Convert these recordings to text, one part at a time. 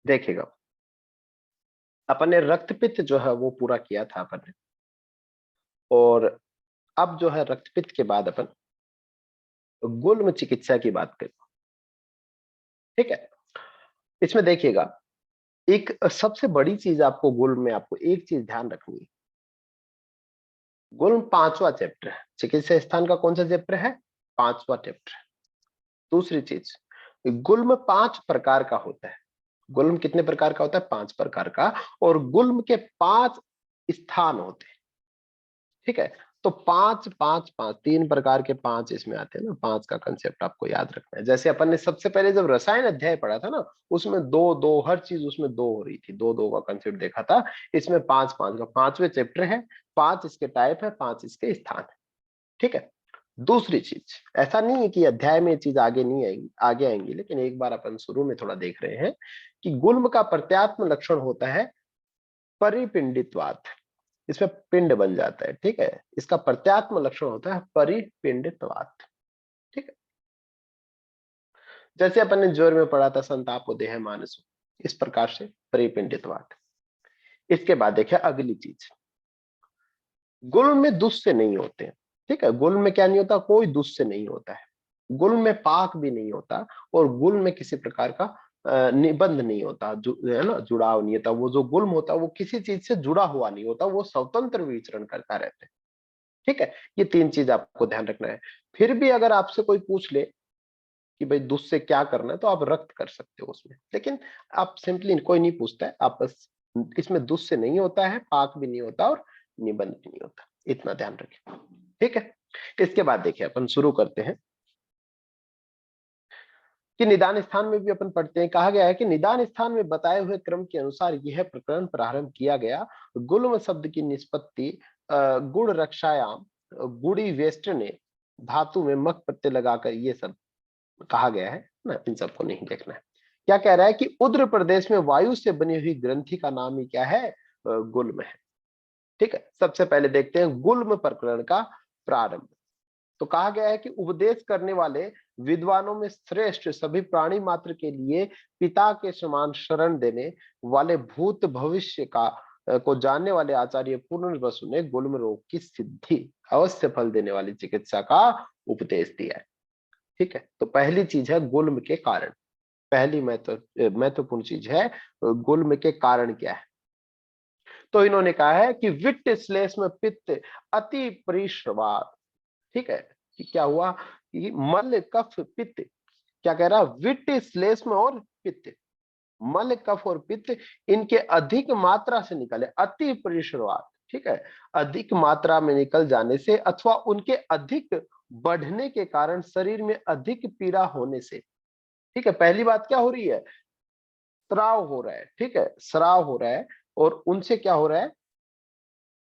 देखिएगा, अपन ने रक्तपित्त जो है वो पूरा किया था अपन ने, और अब जो है रक्तपित्त के बाद अपन गुल्म चिकित्सा की बात करें। ठीक है, इसमें देखिएगा, एक सबसे बड़ी चीज आपको गुल्म में आपको एक चीज ध्यान रखनी है। गुल्म पांचवा चैप्टर है, चिकित्सा स्थान का कौन सा चैप्टर है? पांचवा चैप्टर है। दूसरी चीज, गुल्म 5 प्रकार का होता है। गुल्म कितने प्रकार का होता है? 5 प्रकार का, और गुल्म के 5 स्थान होते हैं। ठीक है, तो 5 5 5 3 प्रकार के 5 इसमें आते हैं ना, 5 का कंसेप्ट आपको याद रखना है। जैसे अपन ने सबसे पहले जब रसायन अध्याय पढ़ा था ना, उसमें दो दो हर चीज उसमें दो हो रही थी, दो दो का कंसेप्ट देखा था। इसमें 5 5 का, 5वें चैप्टर है, 5 इसके टाइप है, 5 इसके स्थान है। ठीक है, दूसरी चीज, ऐसा नहीं है कि अध्याय में ये चीज आगे नहीं आएगी, आगे आएंगी, लेकिन एक बार अपन शुरू में थोड़ा देख रहे हैं कि गुल्म का प्रत्यात्म लक्षण होता है परिपिंडित्वात। इसमें पिंड बन जाता है। ठीक है, इसका प्रत्यात्म लक्षण होता है परिपिंडित्वात। ठीक है, जैसे अपन ने ज्वर में पढ़ा था संतापो देह मानसो, इस प्रकार से परिपिंडित्वात। इसके बाद देखिए अगली चीज, गुल्म में दुष्ट नहीं होते हैं। ठीक है, गुल्म में क्या नहीं होता? कोई दुष्ट नहीं होता है। गुल्म में पाक भी नहीं होता, और गुल्म में किसी प्रकार का निबंध नहीं होता, है ना, जुड़ाव नहीं होता। वो जो गुल्म होता है वो किसी चीज से जुड़ा हुआ नहीं होता, वो स्वतंत्र विचरण करता रहता है। ठीक है, ये 3 चीज आपको ध्यान रखना है। फिर भी अगर आपसे कोई पूछ ले कि भाई दूध से क्या करना है, तो आप रक्त कर सकते हो उसमें, लेकिन आप सिंपली, कोई नहीं पूछता है, आप बस, इसमें दूध से नहीं होता है, पाक भी नहीं होता, और निबंध भी नहीं होता, इतना ध्यान रखें। ठीक है, इसके बाद देखिए अपन शुरू करते हैं कि निदान स्थान में भी अपन पढ़ते हैं। कहा गया है कि निदान स्थान में बताए हुए क्रम के अनुसार यह प्रकरण प्रारंभ किया गया। गुल्म शब्द की निष्पत्ति गुण रक्षायाम, गुड़ी वेस्ट ने धातु में मक प्रत्यय लगाकर ये सब कहा गया है ना, इन सबको नहीं देखना है। क्या कह रहा है कि उद्र प्रदेश में वायु से बनी हुई ग्रंथि का नाम ही क्या है? गुल्म है। ठीक है, सबसे पहले देखते हैं गुल्म प्रकरण का प्रारंभ। तो कहा गया है कि उपदेश करने वाले विद्वानों में श्रेष्ठ, सभी प्राणी मात्र के लिए पिता के समान शरण देने वाले, भूत भविष्य का को जानने वाले आचार्य पूर्णवसु ने गुल्म रोग की सिद्धि अवश्य फल देने वाली चिकित्सा का उपदेश दिया है। ठीक है, तो पहली चीज है गुल्म के कारण। पहली महत्वपूर्ण चीज है गुल्म के कारण क्या है। तो इन्होंने कहा है कि वित्त श्लेष्म पित्त अति परिश्रवात। ठीक है, कि क्या हुआ कि मल कफ पित्त, क्या कह रहा? वित्त श्लेष्म और पित्त, मल कफ और पित्त, इनके अधिक मात्रा से निकले, अति परिश्रवात। ठीक है, अधिक मात्रा में निकल जाने से अथवा उनके अधिक बढ़ने के कारण शरीर में अधिक पीड़ा होने से। ठीक है, पहली बात क्या हो रही है? स्राव हो रहा है। ठीक है, स्राव हो रहा है, और उनसे क्या हो रहा है?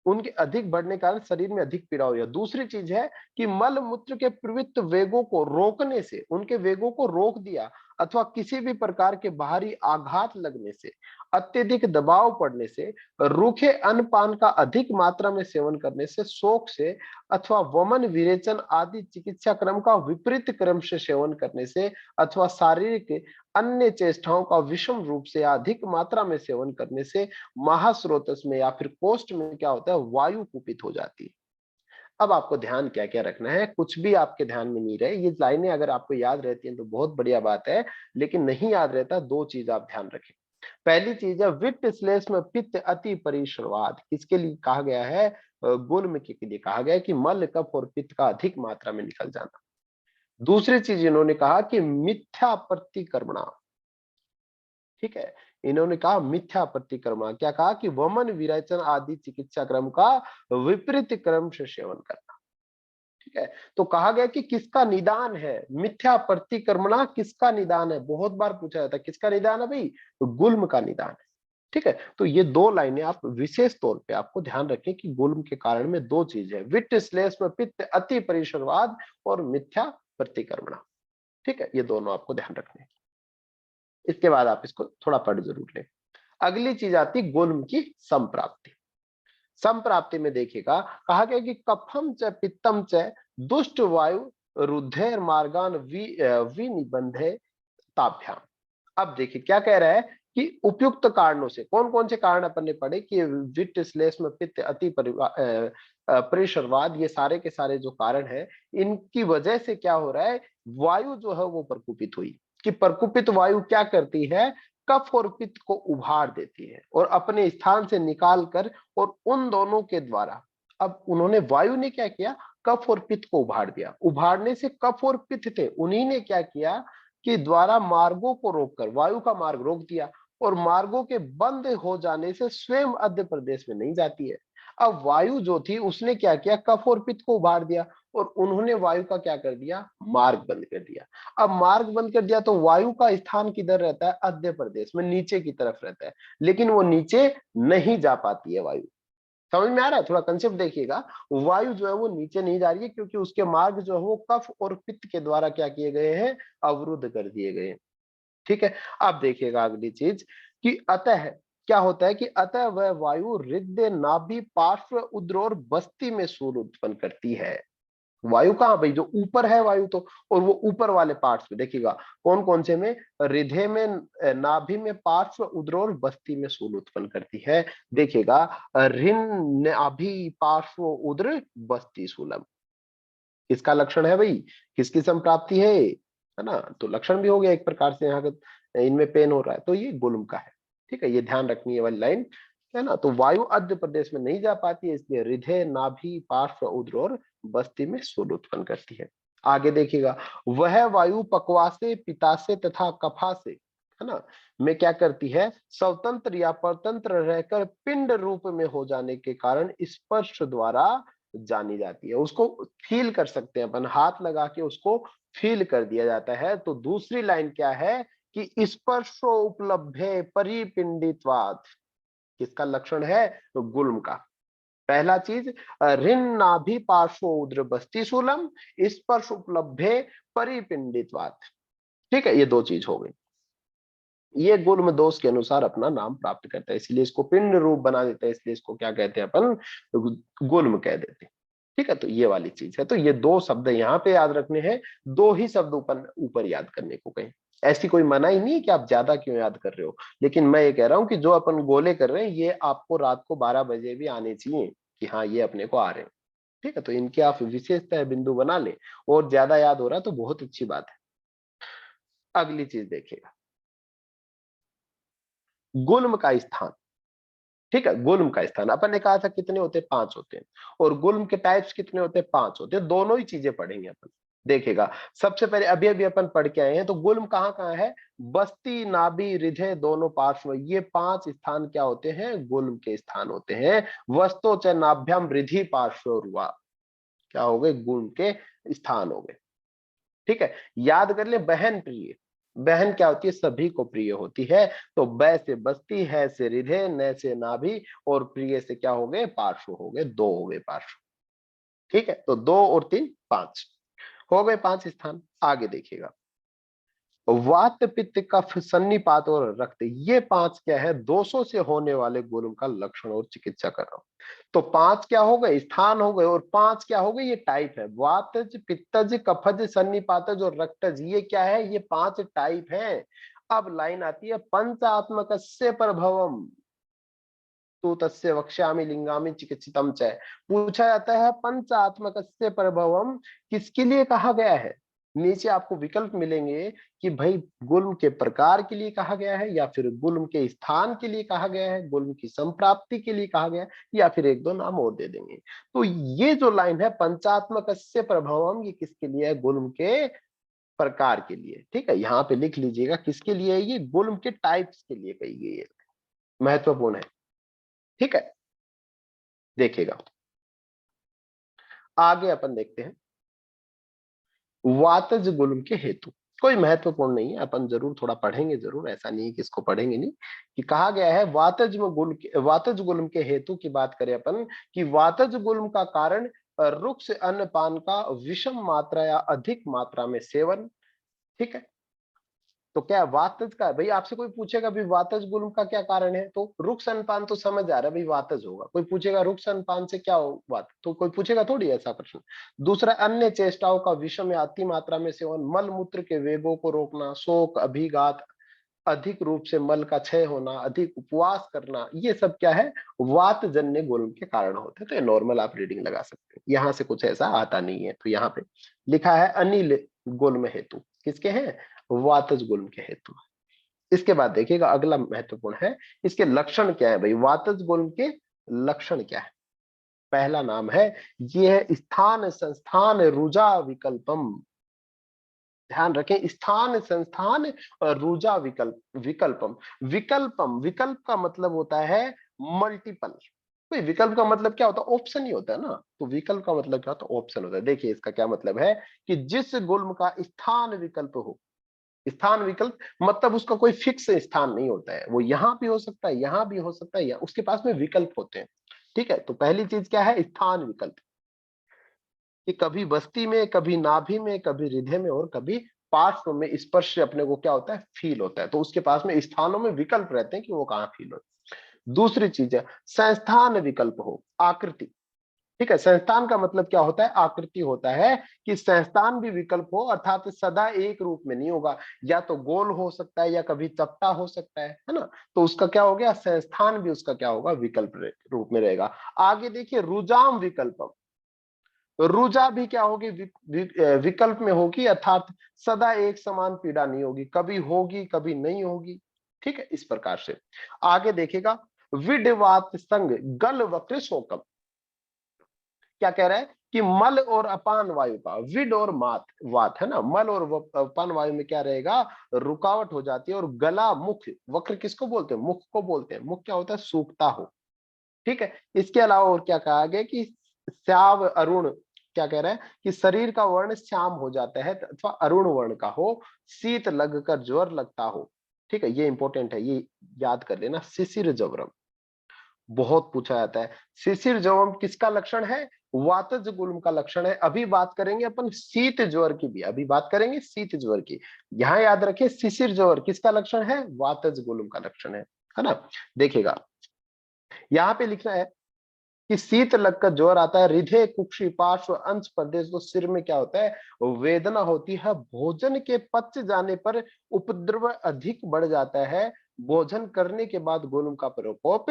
उनके अधिक बढ़ने के कारण शरीर में अधिक पीड़ा हो रही है। दूसरी चीज है कि मल मूत्र के प्रवृत्त वेगों को रोकने से, उनके वेगों को रोक दिया, अथवा किसी भी प्रकार के बाहरी आघात लगने से, अत्यधिक दबाव पड़ने से, रूखे अन्न पान का अधिक मात्रा में सेवन करने से, शोक से, अथवा वमन विरेचन आदि चिकित्सा क्रम का विपरीत क्रम से सेवन करने से, अथवा शारीरिक अन्य चेष्टाओं का विषम रूप से या अधिक मात्रा में सेवन करने से महास्रोतस में या फिर कोष्ठ में क्या होता है? वायु कुपित हो जाती है। अब आपको ध्यान क्या क्या रखना है, कुछ भी आपके ध्यान में नहीं रहे, ये लाइनें अगर आपको याद रहती हैं तो बहुत बढ़िया बात है, लेकिन नहीं याद रहता, दो चीज आप ध्यान रखें। पहली चीज है वित्त श्लेष्म पित्त अति परिश्रवाद। किसके लिए कहा गया है? गुल्म के लिए कहा गया है कि मल कफ और पित्त का अधिक मात्रा में निकल जाना। दूसरी चीज इन्होंने कहा कि मिथ्या प्रतिक्रमणा। ठीक है, इन्होंने कहा मिथ्या प्रतिक्रमणा। क्या कहा? कि वमन विरेचन आदि चिकित्सा क्रम का विपरीत क्रम से सेवन करना। ठीक है, तो कहा गया कि किसका निदान है? मिथ्या प्रतिक्रमणा किसका निदान है? बहुत बार पूछा जाता है किसका निदान है भाई? तो गुल्म का निदान है। ठीक है, तो ये दो लाइनें आप विशेष तौर पे आपको ध्यान रखें कि गुल्म के कारण में दो चीज है, वित्त श्लेष्म पित्त अति परिश्रवाद और मिथ्या प्रतिक्रमणा। ठीक है, ये दोनों आपको ध्यान रखने हैं। इसके बाद आप इसको थोड़ा पढ़ जरूर लें। अगली चीज आती गुल्म की संप्राप्ति। संप्राप्ति में देखिएगा, कहा गया कि कफम च पित्तम च दुष्ट वायु रुद्धेर मार्गान विनिबंधे ताभ्याम। अब देखिए क्या कह रहा है कि उपयुक्त कारणों से, कौन कौन से कारण अपन ने पढ़े कि वित्त श्लेष्म पित्त अति परिसरवाद, ये सारे के सारे जो कारण है, इनकी वजह से क्या हो रहा है, वायु जो है वो प्रकुपित हुई। कि प्रकुपित वायु क्या करती है, कफ और पित्त को उभार देती है और अपने स्थान से निकाल कर, और उन दोनों के द्वारा, अब उन्होंने, वायु ने क्या किया, कफ और पित्त को उभार दिया। उभारने से कफ और पित्त थे, उन्हीं ने क्या किया कि द्वारा मार्गों को रोककर वायु का मार्ग रोक दिया, और मार्गों के बंद हो जाने से स्वयं मध्य प्रदेश में नहीं जाती है। अब वायु जो थी उसने क्या किया, कफ और पित्त को उभार दिया, और उन्होंने वायु का क्या कर दिया, मार्ग बंद कर दिया। अब मार्ग बंद कर दिया तो वायु का स्थान किधर रहता है, मध्य प्रदेश में नीचे की तरफ रहता है, लेकिन वो नीचे नहीं जा पाती है वायु। समझ में आ रहा है, थोड़ा कंसेप्ट देखिएगा। वायु जो है वो नीचे नहीं जा रही है, क्योंकि उसके मार्ग जो है वो कफ और पित्त के द्वारा क्या किए गए हैं, अवरुद्ध कर दिए गए हैं। ठीक है। अब देखिएगा अगली चीज कि अतः क्या होता है कि अतः वह वायु हृदय नाभि पार्श्व उदर और बस्ती में सूर्य उत्पन्न करती है। वायु कहाँ भाई, जो ऊपर है वायु तो, और वो ऊपर वाले पार्ट्स में देखिएगा, कौन कौन से में, हृदय में, नाभि में, पार्श्व उदर और बस्ती में सूर्य उत्पन्न करती है। देखिएगा, ऋण नाभि पार्श्व उदर बस्ती शूलम, किसका लक्षण है भाई, किसकी संप्राप्ति है ना। तो लक्षण भी हो गया एक प्रकार से, यहाँ का इनमें पेन हो रहा है तो ये गुल्म का है। ठीक है, ये ध्यान रखनी है वाली लाइन, है ना। तो वायु मध्य प्रदेश में नहीं जा पाती है, इसलिए हृदय नाभि पार्श्व उदर और बस्ती में सूर्य उत्पन्न करती है। आगे देखिएगा, वह वायु पक्वासे पितासे तथा कफासे, है ना, में क्या करती है, स्वतंत्र या परतंत्र रहकर पिंड रूप में हो जाने के कारण स्पर्श द्वारा जानी जाती है। उसको फील कर सकते हैं अपन, हाथ लगा के उसको फील कर दिया जाता है। तो दूसरी लाइन क्या है कि स्पर्शो उपलब्धे परिपिंडित्वाद, किसका लक्षण है, तो गुल्म का। पहला चीज, ऋण नाभि पार्श्व उद्र बस्ती शूलम, स्पर्श उपलब्धे परिपिंडित्वाद। ठीक है, ये दो चीज हो गई। ये गुल्म दोष के अनुसार अपना नाम प्राप्त करता है, इसलिए इसको पिंड रूप बना देता है, इसलिए इसको क्या कहते हैं अपन, गुल्म कह देते हैं। ठीक है, तो ये वाली चीज है। तो ये दो शब्द यहाँ पे याद रखने हैं, दो ही शब्द ऊपर ऊपर याद करने को कहें। ऐसी कोई मना ही नहीं है कि आप ज्यादा क्यों याद कर रहे हो, लेकिन मैं ये कह रहा हूँ कि जो अपन गोले कर रहे हैं ये आपको रात को 12 बजे भी आने चाहिए कि हाँ ये अपने को आ रहे हैं। ठीक है, तो इनके आप विशेषतः बिंदु बना ले, और ज्यादा याद हो रहा है तो बहुत अच्छी बात है। अगली चीज देखिएगा, गुल्म का स्थान। ठीक है, गुल्म का स्थान अपन ने कहा था कितने होते हैं, 5 होते हैं, और गुल्म के टाइप्स कितने होते हैं, 5 होते हैं। दोनों ही चीजें पढ़ेंगे अपन। देखिएगा, सबसे पहले अभी अभी अपन पढ़ के आए हैं, तो गुल्म कहाँ कहाँ है, बस्ती नाभि हृदय दोनों पार्श्व, ये 5 स्थान क्या होते हैं, गुल्म के स्थान होते हैं। वस्तो च नाभ्याम रिधि पार्श्व रुआ, क्या हो गए, गुल्म के स्थान हो गए। ठीक है, याद कर ले, बहन प्रिय, बहन क्या होती है, सभी को प्रिय होती है। तो बै से बस्ती, है से हृदय, न से नाभि, और प्रिय से क्या हो गए, पार्श्व हो गए, 2 हो गए पार्श्व। ठीक है, तो 2 और 3 5 हो गए, 5 स्थान। आगे देखिएगा, वात पित्त कफ सन्निपात और रक्त, ये 5 क्या है, दोषों से होने वाले गुण का लक्षण और चिकित्सा कर रहा हूं। तो 5 क्या हो गए, स्थान हो गए, और 5 क्या हो गए, ये टाइप है, वातज पित्तज कफज सन्निपातज और रक्तज, ये क्या है, ये 5 टाइप है। अब लाइन आती है, पंचात्मकस्य प्रभवम तो तस्य वक्ष्यामि लिंगामि चिकित्सितम च, पूछा जाता है पंचात्मकस्य प्रभवम किसके लिए कहा गया है। नीचे आपको विकल्प मिलेंगे कि भाई गुल्म के प्रकार के लिए कहा गया है, या फिर गुल्म के स्थान के लिए कहा गया है, गुल्म की संप्राप्ति के लिए कहा गया है, या फिर एक दो नाम और दे देंगे। तो ये जो लाइन है पंचात्मकस्य प्रभवम, ये किसके लिए है, गुल्म के प्रकार के लिए। ठीक है, यहाँ पे लिख लीजिएगा किसके लिए है, ये गुल्म के टाइप्स के लिए कही गई है, महत्वपूर्ण है। ठीक है, देखिएगा आगे अपन देखते हैं, वातज गुल्म के हेतु, कोई महत्वपूर्ण नहीं है, अपन जरूर थोड़ा पढ़ेंगे जरूर, ऐसा नहीं कि इसको पढ़ेंगे नहीं। कि कहा गया है वातज गुल्म के हेतु की बात करें अपन, कि वातज गुल्म का कारण रुक्ष अन्नपान का विषम मात्रा या अधिक मात्रा में सेवन। ठीक है, तो क्या वातज का, भाई आपसे कोई पूछेगा भाई वातज गुल्म का क्या कारण है, तो रुक्ष अनपान तो समझ आ रहा है भाई वातज होगा। कोई पूछेगा रुक्ष अनपान से क्या हो बात, तो कोई पूछेगा थोड़ी ऐसा प्रश्न। दूसरा, अन्य चेष्टाओं का विषम या अति मात्रा में सेवन, मल मूत्र के वेगों को रोकना, शोक अभिघात अधिक रूप से मल का क्षय होना, अधिक उपवास करना, ये सब क्या है, वात जन्य गुल्म के कारण होते हैं। तो ये नॉर्मल आप रीडिंग लगा सकते हैं, यहां से कुछ ऐसा आता नहीं है। तो यहाँ पे लिखा है अनिल गुल्म हेतु, किसके हैं, वातज गुल्म के हेतु। इसके बाद देखिएगा अगला महत्वपूर्ण है, इसके लक्षण क्या है भाई, वातज गुल्म के लक्षण क्या है। पहला नाम है, ये है स्थान संस्थान रुजा विकल्पम। ध्यान रखें, स्थान संस्थान और रुजा विकल्पम। विकल्प का मतलब होता है मल्टीपल। भाई विकल्प का मतलब क्या होता है, ऑप्शन ही होता है ना। तो विकल्प का मतलब क्या होता है, ऑप्शन होता है। देखिए इसका क्या मतलब है कि जिस गुल्म का स्थान विकल्प हो, स्थान विकल्प मतलब उसका कोई फिक्स स्थान नहीं होता है, वो यहां भी हो सकता है, यहां भी हो सकता है, या उसके पास में विकल्प होते हैं। ठीक है, तो पहली चीज क्या है, स्थान विकल्प, कि कभी बस्ती में, कभी नाभि में, कभी हृदय में, और कभी पार्श्व में स्पर्श अपने को क्या होता है, फील होता है। तो उसके पास में स्थानों में विकल्प रहते हैं कि वो कहाँ फील होता है। दूसरी चीज है संस्थान विकल्प हो, आकृति। ठीक है, संस्थान का मतलब क्या होता है, आकृति होता है, कि संस्थान भी विकल्प हो, अर्थात सदा एक रूप में नहीं होगा, या तो गोल हो सकता है या कभी चपटा हो सकता है ना। तो उसका क्या हो गया, संस्थान भी उसका क्या होगा, विकल्प रूप में रहेगा। आगे देखिए रुजाम विकल्पम, रुजा भी क्या होगी, विकल्प में होगी, अर्थात सदा एक समान पीड़ा नहीं होगी, कभी होगी कभी नहीं होगी। ठीक है, इस प्रकार से आगे देखिएगा, विडवात संग गल वक्र शोकम। क्या कह रहा है कि मल और अपान वायु का, विड और मात वात है ना, मल और अपान वायु में क्या रहेगा, रुकावट हो जाती है। और गला मुख, वक्र किसको बोलते हैं, मुख को बोलते हैं। मुख क्या होता है, सूखता हो। ठीक है, इसके अलावा और क्या कहा गया कि श्याव अरुण, क्या कह रहा है कि शरीर का वर्ण श्याम हो जाता है अथवा अरुण वर्ण का हो, शीत लगकर ज्वर लगता हो। ठीक है, ये इंपॉर्टेंट है, ये याद कर लेना। शिशिर जवरम बहुत पूछा जाता है। शिशिर जवरम किसका लक्षण है, वातज गुल्म का लक्षण है। अभी बात करेंगे अपन शीत ज्वर की भी, अभी बात करेंगे शीत ज्वर की। यहां याद रखिए शिशिर ज्वर किसका लक्षण है, वातज गुल्म का लक्षण है ना। देखिएगा यहाँ पे लिखना है कि शीत लगकर ज्वर आता है, हृदय कुक्षि पार्श्व अंश प्रदेश, तो सिर में क्या होता है, वेदना होती है। भोजन के पच जाने पर उपद्रव अधिक बढ़ जाता है। भोजन करने के बाद गुल्म का प्रकोप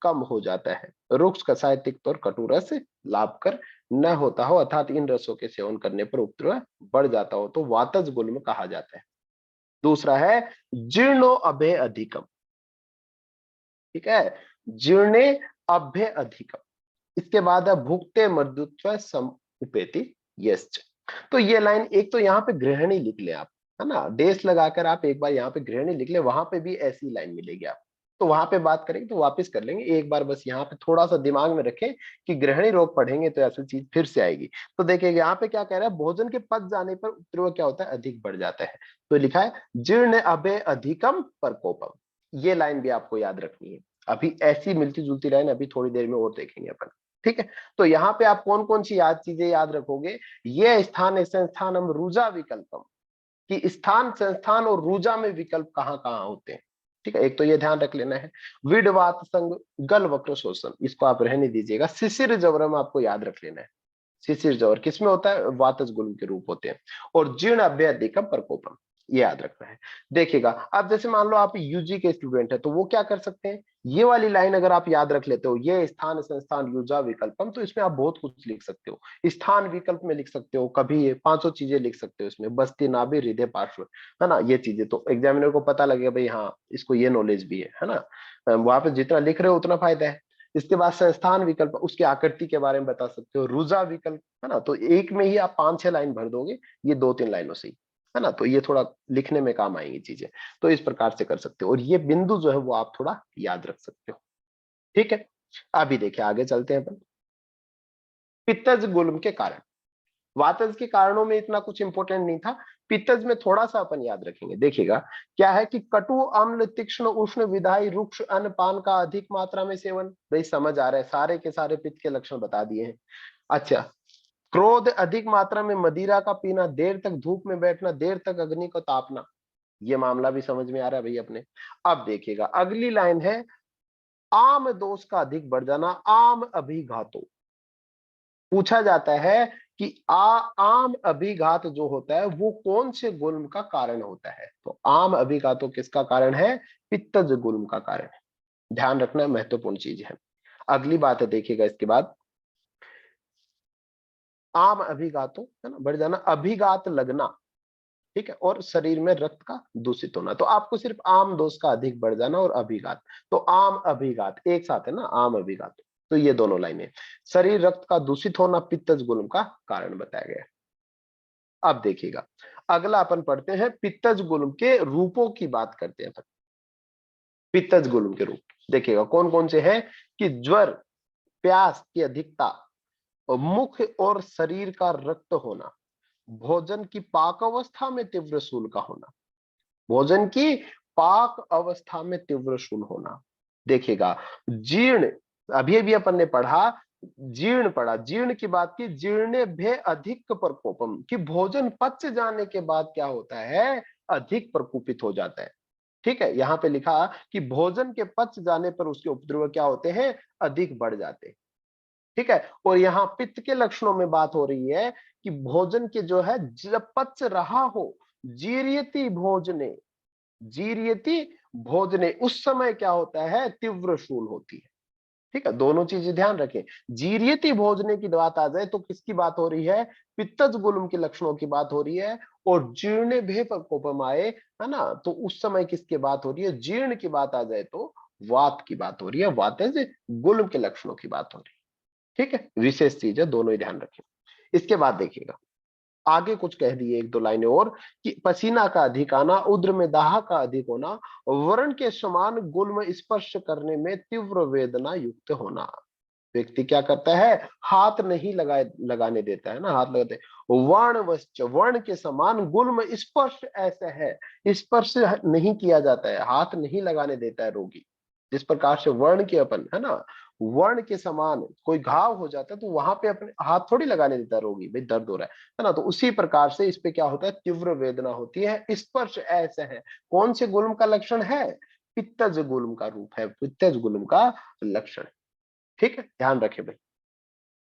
कम हो जाता है। रुक्ष कषाय तिक्त और कटु रस लाभकर न होता हो, अर्थात इन रसों के सेवन करने पर उपद्रव बढ़ जाता हो, तो वातज गुल्म कहा जाता है। दूसरा है जीर्णो अभय अधिकम। ठीक है, जीर्णे अभ्य अधिकम। इसके बाद है भुक्ते मृदुत्व सम उपेति यश्च। तो ये लाइन एक तो यहाँ पे गृहिणी लिख ले आप, है ना, डेस लगाकर आप एक बार यहाँ पे गृहिणी लिख ले, वहां पे भी ऐसी लाइन मिलेगी आप। तो वहां पे बात करेंगे तो वापस कर लेंगे, एक बार बस यहाँ पे थोड़ा सा दिमाग में रखें कि गृहिणी रोग पढ़ेंगे तो ऐसी चीज फिर से आएगी। तो देखिए यहाँ पे क्या कह रहा है, भोजन के पच जाने पर उपद्रव क्या होता है, अधिक बढ़ जाता है। तो लिखा है जीर्ण अभय अधिकम प्रकोपम। ये लाइन भी आपको याद रखनी है। अभी ऐसी मिलती जुलती लाइन अभी थोड़ी देर में और देखेंगे अपन। ठीक है, तो यहाँ पे आप कौन कौन सी चीजें याद रखोगे, ये स्थान संस्थानम रुजा विकल्पम, कि स्थान संस्थान और रुजा में विकल्प कहाँ कहाँ होते हैं। ठीक है, एक तो ये ध्यान रख लेना है। विडवात संग गल वक्र शोषण, इसको आप रहने दीजिएगा। शिशिर जवरम आपको याद रख लेना है। शिशिर जवर किसमें होता है, वातज गुल्म के रूप होते हैं। और जीर्ण अभ्य अधिकम प्रकोपम, ये याद रखना है। देखिएगा अब जैसे मान लो आप यूजी के स्टूडेंट है, तो वो क्या कर सकते हैं, ये वाली लाइन अगर आप याद रख लेते हो, ये स्थान संस्थान युजा विकल्पम, तो इसमें आप बहुत कुछ लिख सकते हो। स्थान विकल्प में लिख सकते हो, कभी 500 चीजें लिख सकते हो इसमें, बस्ती नाभि हृदय पार्श्व, है ना। ये चीजें तो एग्जामिनर को पता लगेगा भाई हाँ इसको ये नॉलेज भी है ना। वहां पे जितना लिख रहे हो उतना फायदा है। इसके बाद संस्थान विकल्प, उसकी आकृति के बारे में बता सकते हो। रुजा विकल्प, है ना, तो एक में ही आप 5-6 लाइन भर दोगे, ये 2-3 लाइनों से ही, है ना। तो ये थोड़ा लिखने में काम आएंगी चीजें, तो इस प्रकार से कर सकते हो। और ये बिंदु जो है वो आप थोड़ा याद रख सकते हो। ठीक है, अभी देखिए आगे चलते हैं अपन। पित्तज गुल्म के कारण, वातज के कारणों में इतना कुछ इंपॉर्टेंट नहीं था, पित्तज में थोड़ा सा अपन याद रखेंगे। देखिएगा क्या है कि कटु अम्ल तीक्ष्ण उष्ण विधायी रुक्ष अन्न पान का अधिक मात्रा में सेवन, भाई समझ आ रहा है, सारे के सारे पित्त के लक्षण बता दिए हैं। अच्छा, क्रोध अधिक मात्रा में मदिरा का पीना, देर तक धूप में बैठना, देर तक अग्नि को तापना, ये मामला भी समझ में आ रहा है भाई अपने। अब देखिएगा अगली लाइन है, आम दोष का अधिक बढ़ जाना, आम अभिघातो। पूछा जाता है कि आम अभिघात जो होता है वो कौन से गुल्म का कारण होता है। तो आम अभिघातों किसका कारण है? पित्तज गुल्म का कारण है। ध्यान रखना, महत्वपूर्ण चीज है। अगली बात है, देखिएगा इसके बाद, आम अभिघातों, है ना, बढ़ जाना, अभिघात लगना, ठीक है, और शरीर में रक्त का दूषित होना। तो आपको सिर्फ आम दोष का अधिक बढ़ जाना और अभिघात, तो आम अभिघात एक साथ है ना, आम अभिघात। तो ये दोनों लाइनें, शरीर रक्त का दूषित होना पित्तज गुल्म का कारण बताया गया है। अब देखिएगा, अगला अपन पढ़ते हैं पित्तज गुल्म के रूपों की बात करते हैं। पित्तज गुल्म के रूप देखिएगा कौन कौन से हैं, कि ज्वर, प्यास की अधिकता, और मुख और शरीर का रक्त होना, भोजन की पाक अवस्था में तीव्र शूल का होना, भोजन की पाक अवस्था में तीव्र शूल होना। देखिएगा, जीर्ण, अभी अभी अपन ने पढ़ा, जीर्ण पढ़ा, जीर्ण की बात की, जीर्णे भे अधिक प्रकोपम, कि भोजन पच जाने के बाद क्या होता है, अधिक प्रकोपित हो जाता है। ठीक है, यहां पे लिखा कि भोजन के पच जाने पर उसके उपद्रव क्या होते हैं, अधिक बढ़ जाते हैं। ठीक है, और यहाँ पित्त के लक्षणों में बात हो रही है कि भोजन के जो है जब पच रहा हो, जीर्यति भोजने, जीर्यति भोजने, उस समय क्या होता है, तीव्र शूल होती है। ठीक है, दोनों चीजें ध्यान रखें। जीर्यति भोजने की बात आ जाए तो किसकी बात हो रही है, पित्तज गुल्म के लक्षणों की बात हो रही है। और जीर्णे भे प्रकोपमाए, है ना, तो उस समय किसकी बात हो रही है, जीर्ण की बात आ जाए तो वात की बात हो रही है, वातेज गुल्म के लक्षणों की बात हो रही है। ठीक है, विशेष चीज है, दोनों ही ध्यान रखें। इसके बाद देखिएगा, आगे कुछ कह दिए एक दो लाइनें और, कि पसीना का अधिक आना, उद्र में दाह का अधिक होना, वर्ण के समान गुल्म स्पर्श करने में तीव्र वेदना युक्त होना। व्यक्ति क्या करता है, हाथ नहीं लगाने देता है ना, हाथ लगाते, वर्ण वर्ण के समान गुल्म स्पर्श ऐसे है, स्पर्श नहीं किया जाता है, हाथ नहीं लगाने देता है रोगी। जिस प्रकार से वर्ण के अपन, है ना, वर्ण के समान कोई घाव हो जाता है तो वहां पे अपने हाथ थोड़ी लगाने देता है रोगी, भाई दर्द हो रहा है ना, तो उसी प्रकार से इस पे क्या होता है, तीव्र वेदना होती है, स्पर्श ऐसे है। कौन से गुल्म का लक्षण है, पित्तज गुल्म का रूप है, पित्तज गुल्म का लक्षण है। ठीक है, ध्यान रखें भाई।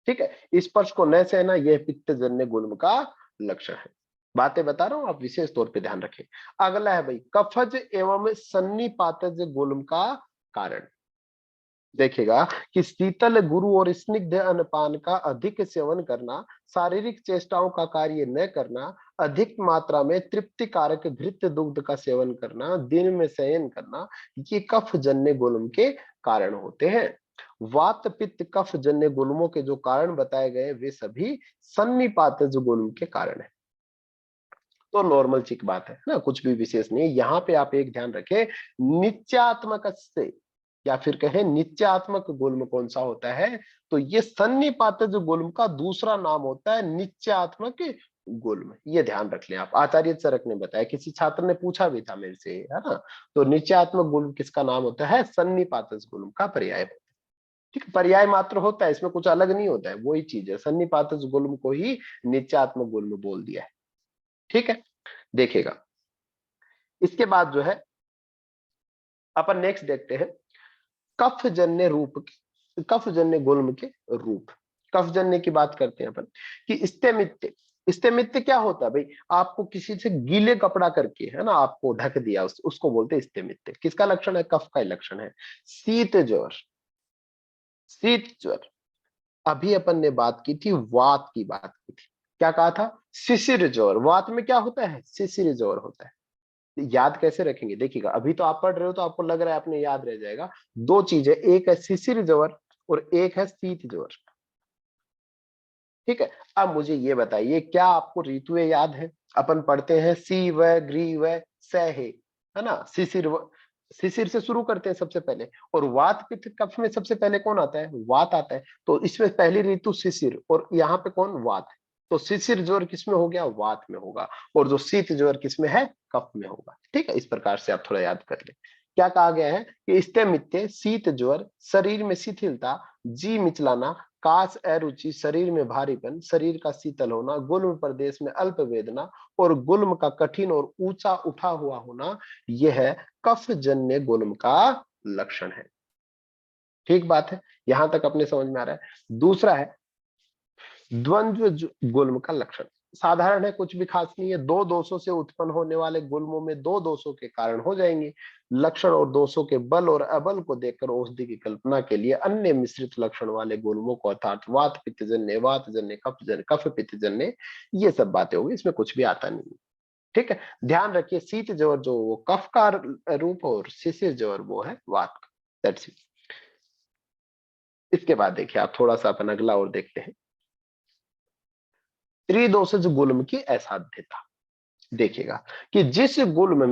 ठीक है, स्पर्श को न सहना यह पित्तजन्य गुल्म का लक्षण है। बातें बता रहा हूं, आप विशेष तौर पे ध्यान रखें। अगला है भाई, कफज एवं सन्निपातज गुल्म का कारण। देखिएगा कि शीतल गुरु और स्निग्ध अन्नपान का अधिक सेवन करना, शारीरिक चेष्टाओं का कार्य न करना, अधिक मात्रा में तृप्तिकारक घृत दुग्ध का सेवन करना, दिन में शयन करना, ये कफ जन्य गुल्म के कारण होते हैं। वात पित्त कफ जन्य गुल्मों के जो कारण बताए गए वे सभी सन्निपातज गुल्म के कारण है। तो नॉर्मल सी बात है ना, कुछ भी विशेष नहीं। यहाँ पे आप एक ध्यान रखें, नित्यात्मक से, या फिर कहें नित्यात्मक गुल्म कौन सा होता है, तो ये सन्निपातज गुल्म का दूसरा नाम होता है नित्यात्मक गुल्म। ये ध्यान रख लें आप, आचार्य चरक ने बताया, किसी छात्र ने पूछा भी था मेरे से, है ना, तो नित्यात्मक गुल्म किसका नाम होता है, सन्निपातज गुल्म का पर्याय। ठीक है, पर्याय मात्र होता है, इसमें कुछ अलग नहीं होता है, वही चीज है, सन्निपातज गुल्म को ही नित्यात्मक गुल्म बोल दिया है। ठीक है, देखेगा इसके बाद जो है अपन नेक्स्ट देखते हैं, कफजन्य रूप, कफजन्य गुल्म के रूप। कफजन्य की बात करते हैं अपन, कि स्तेमित्य, स्तेमित्य क्या होता है भाई, आपको किसी से गीले कपड़ा करके, है ना, आपको ढक दिया, उसको बोलते हैं स्तेमित्य। किसका लक्षण है, कफ का लक्षण है। शीत ज्वर, शीत ज्वर, अभी अपन ने बात की थी, वात की बात की थी, क्या कहा था, शिशिर ज्वर। वात में क्या होता है, शिशिर ज्वर होता है। याद कैसे रखेंगे, देखिएगा, अभी तो आप पढ़ रहे हो तो आपको लग रहा है आपने याद रह जाएगा। दो चीजें, एक है शिशिर ज्वर और एक है शीत ज्वर। ठीक है, अब मुझे ये बताइए, क्या आपको ऋतुएं याद है, अपन पढ़ते हैं सी व ग्रीव सहे, है ना, शिशिर से शुरू करते हैं सबसे पहले, और वात पित्त कफ में सबसे पहले कौन आता है, वात आता है। तो इसमें पहली ऋतु शिशिर, और यहाँ पे कौन, वात है। तो शिशिर ज्वर किसमें हो गया, वात में होगा, और जो शीत ज्वर किसमें है, कफ में होगा। ठीक है, इस प्रकार से आप थोड़ा याद कर ले। क्या कहा गया है कि स्तेमित्य, शीत ज्वर, शरीर में शिथिलता, जी मिचलाना, काश अरुचि, शरीर में भारीपन, शरीर का शीतल होना, गुल्म प्रदेश में अल्प वेदना, और गुल्म का कठिन और ऊंचा उठा हुआ होना, यह है कफ जन्य गुल्म का लक्षण है। ठीक बात है, यहां तक अपने समझ में आ रहा है। दूसरा है द्वंद्व गुल्म का लक्षण साधारण है, कुछ भी खास नहीं है। दो दोषों से उत्पन्न होने वाले गुल्मों में दो दोषों के कारण हो जाएंगे। लक्षण और दोषों के बल और अबल को देखकर औषधि की कल्पना के लिए अन्य मिश्रित लक्षण वाले गुल्मों को अर्थात वात पित्तजन्य, वातजन्य, कफजन्य, कफ पित्तजन्य, ये सब बातें होगी, इसमें कुछ भी आता नहीं है। ठीक है, ध्यान रखिए शीत ज्वर जो वो कफ का रूप और शिशिर ज्वर वो है वात का। That's it. इसके बाद देखिए आप थोड़ा सा अपन अगला और देखते हैं, त्रिदोषज गुल्म की असाध्यता। देखिएगा कि जिस गुल्म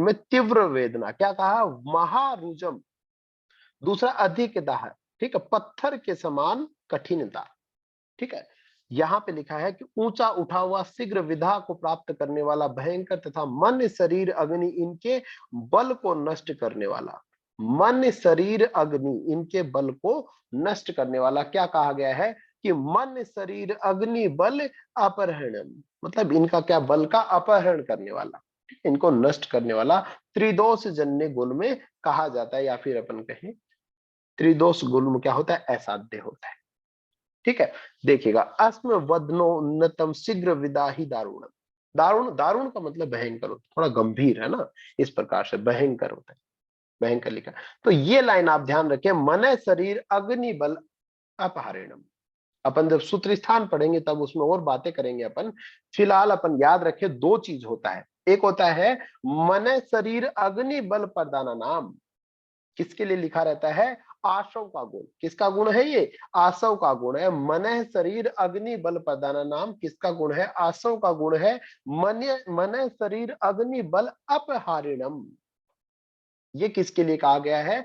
में तीव्र वेदना, क्या कहा, महारुजम, दूसरा अधिक दाह, ठीक है, पत्थर के समान कठिनता, ठीक है। यहां पे लिखा है कि ऊंचा उठा हुआ शीघ्र विधा को प्राप्त करने वाला भयंकर तथा मन शरीर अग्नि इनके बल को नष्ट करने वाला, मन शरीर अग्नि इनके बल को नष्ट करने वाला, क्या कहा गया है कि मन शरीर अग्नि बल अपहरणम, मतलब इनका क्या, बल का अपहरण करने वाला, इनको नष्ट करने वाला त्रिदोष जन्य गुण में कहा जाता है, या फिर अपन कहें त्रिदोष गुण क्या होता है, असाध्य होता है। ठीक है, देखिएगा अस्म वदनोन्नतम शीघ्र विदा ही दारुणम। दारुण, दारुण का मतलब भयंकर होता है, थोड़ा गंभीर है ना, इस प्रकार से भयंकर होता है, भयंकर लिखा। तो ये लाइन आप ध्यान रखें, मन शरीर अग्नि बल अपहारिणम। अपन जब सूत्र स्थान पढ़ेंगे तब उसमें और बातें करेंगे अपन। फिलहाल अपन याद रखें दो चीज होता है, एक होता है मन शरीर अग्नि बल प्रदाना नाम, किसके लिए लिखा रहता है, आशव का गुण। किसका गुण है ये, आशव का गुण है। मन शरीर अग्नि बल प्रदाना नाम किसका गुण है, आशव का गुण है। मन मन शरीर अग्नि बल अपहारिणम, ये किसके लिए कहा गया है,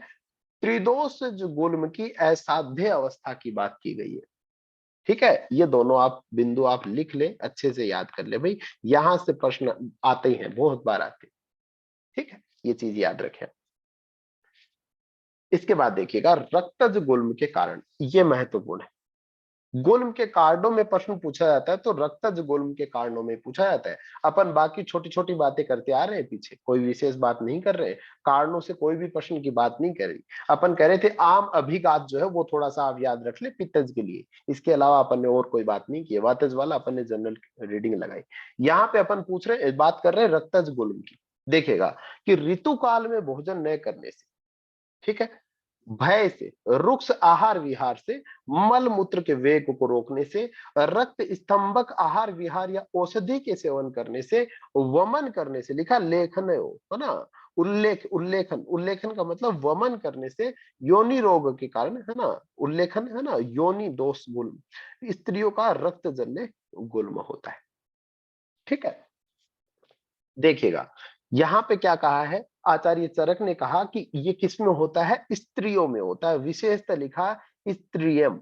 त्रिदोष गुल्म की असाध्य अवस्था की बात की गई है। ठीक है, ये दोनों आप बिंदु आप लिख ले, अच्छे से याद कर ले भाई, यहां से प्रश्न आते ही हैं, बहुत बार आते हैं। ठीक है, ये चीज याद रखें। इसके बाद देखिएगा रक्तज गुल्म के कारण, ये महत्वपूर्ण है। गुल्म के कारणों में प्रश्न पूछा जाता है तो रक्तज गुल्म के कारणों में पूछा जाता है। अपन बाकी छोटी छोटी बातें करते आ रहे हैं पीछे, कोई विशेष बात नहीं कर रहे, कारणों से कोई भी प्रश्न की बात नहीं करी। अपन कह रहे थे आम अभिघात जो है वो थोड़ा सा आप याद रख ले पित्तज के लिए, इसके अलावा अपन ने और कोई बात नहीं की। वातज वाला अपन ने जनरल रीडिंग लगाई। यहाँ पे अपन पूछ रहे, बात कर रहे हैं रक्तज गुल्म की। देखेगा कि ऋतु काल में भोजन न करने से, ठीक है, भय से, रुक्ष आहार विहार से, मल मूत्र के वेग को रोकने से, रक्त स्तंभक आहार विहार या औषधि के सेवन करने से, वमन करने से, लिखा लेखन है ना, उल्लेखन, उल्लेखन का मतलब वमन करने से, योनि रोग के कारण है ना, उल्लेखन है ना, योनि दोष गुल्म, स्त्रियों का रक्त जन्य गुल्म होता है। ठीक है, देखिएगा यहाँ पे क्या कहा है, आचार्य चरक ने कहा कि ये किसमें होता है, स्त्रियों में होता है, विशेषतः लिखा स्त्रियम,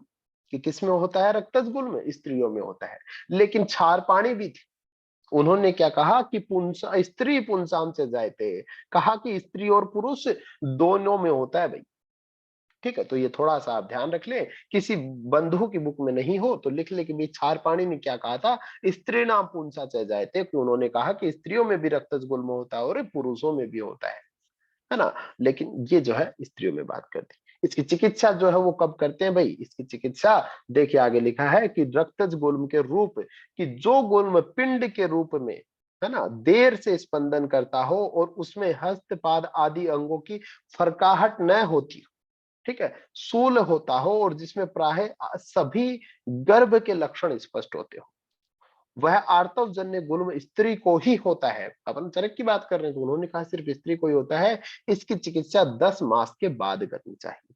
कि किसमें होता है, रक्तज गुल्म में, स्त्रियों में होता है। लेकिन क्षार पाणी भी थी, उन्होंने क्या कहा कि पुंसा स्त्री पुंसाम से जायते, कहा कि स्त्री और पुरुष दोनों में होता है भाई। ठीक है, तो ये थोड़ा सा आप ध्यान रख ले, किसी बंधु की बुक में नहीं हो तो लिख ले कि भाई क्षार पाणी ने क्या कहा था, स्त्री नाम पुंसा चल जाए थे, कि उन्होंने कहा कि स्त्रियों में भी रक्तज गुल्म होता है और पुरुषों में भी होता है ना। लेकिन ये जो है स्त्रियों में बात करती, इसकी चिकित्सा जो है वो कब करते हैं भाई, इसकी चिकित्सा देखिए आगे लिखा है कि रक्तज गुल्म के रूप, कि जो गुल्म पिंड के रूप में है ना देर से स्पंदन करता हो और उसमें हस्तपाद आदि अंगों की फरकाहट न होती, ठीक है, शूल होता हो और जिसमें प्राय सभी गर्भ के लक्षण स्पष्ट होते हो, वह आर्तव जन्य गुल्म स्त्री को ही होता है। अपन चरक की बात कर रहे हैं तो उन्होंने कहा सिर्फ स्त्री को ही होता है, इसकी चिकित्सा 10 मास के बाद करनी चाहिए।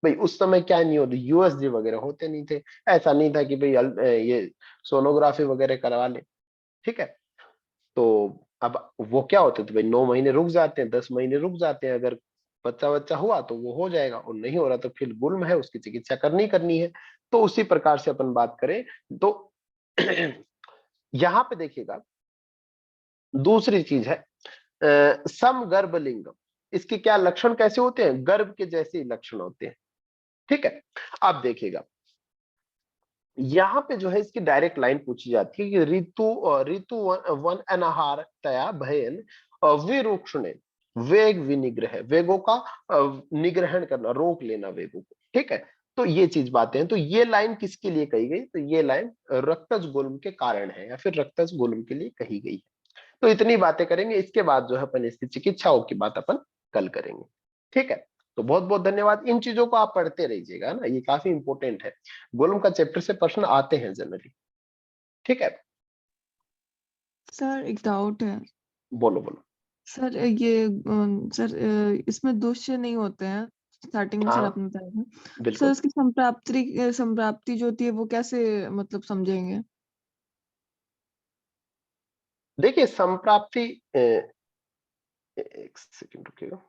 भाई उस समय क्या नहीं होती, यूएसजी वगैरह होते नहीं थे, ऐसा नहीं था कि भाई ये सोनोग्राफी वगैरह करवा ले। ठीक है, तो अब वो क्या होते थे भाई, 9 महीने रुक जाते हैं, 10 महीने रुक जाते हैं, अगर बच्चा बच्चा हुआ तो वो हो जाएगा, और नहीं हो रहा तो फिर गुल्म है, उसकी चिकित्सा करनी करनी है। तो उसी प्रकार से अपन बात करें तो यहां पे देखिएगा दूसरी चीज है समगर्भ लिंगम, इसके क्या लक्षण कैसे होते हैं, गर्भ के जैसे ही लक्षण होते हैं। ठीक है, अब देखिएगा यहाँ पे जो है इसकी डायरेक्ट लाइन पूछी जाती है कि ऋतु वन अनाहार तया भयन विरूक्षणे वेग विनिग्रह, वेगों का निग्रहण करना, रोक लेना वेगों को। ठीक है, तो ये चीज बातें हैं। तो ये लाइन किसके लिए कही गई? तो ये लाइन रक्तज गुल्म के कारण है, या फिर रक्तज गुल्म के लिए कही गई है। तो इतनी बातें करेंगे, इसके बाद जो है अपन इसकी चिकित्साओं की बात अपन कल करेंगे। ठीक है, तो बहुत बहुत धन्यवाद। इन चीजों को आप पढ़ते रहिएगा ना, ये काफी इंपॉर्टेंट है। गुल्म का चैप्टर से प्रश्न आते हैं जनरली। ठीक है, सर एक डाउट है। बोलो बोलो। सर ये सर इसमें दुष्य नहीं होते हैं, स्टार्टिंग में सर हाँ, आपने बताया था। सर बिल्कुल। इसकी संप्राप्ति जो होती है वो कैसे मतलब समझेंगे? देखिए संप्राप्ति एक सेकंड रुकिएगा।